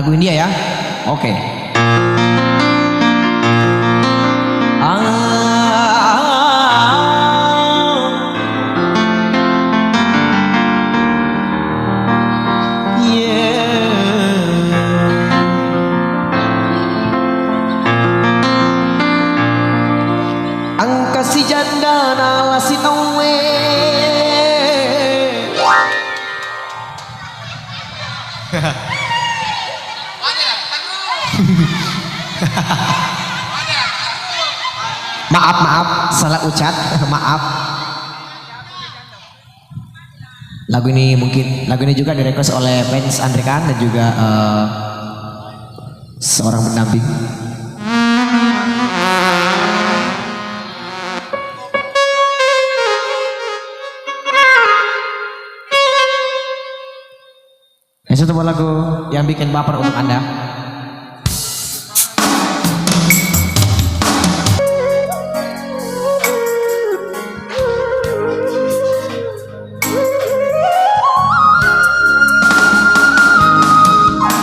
Lagu India ya. Oke. Angka si janda nala si noe. Maaf, salah ucap, maaf. Lagu ini juga direquest oleh fans Andrekan dan juga seorang pendamping. Ini satu buah lagu yang bikin baper untuk Anda.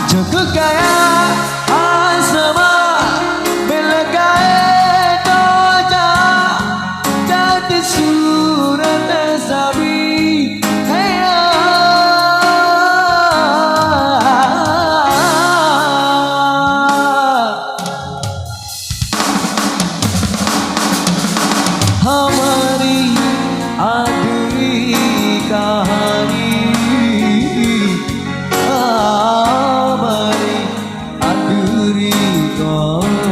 Cukup kaya asma bila kaya doja jadi surat asabi. हमारी आखिरी कहानी हमारी आखिरी कहानी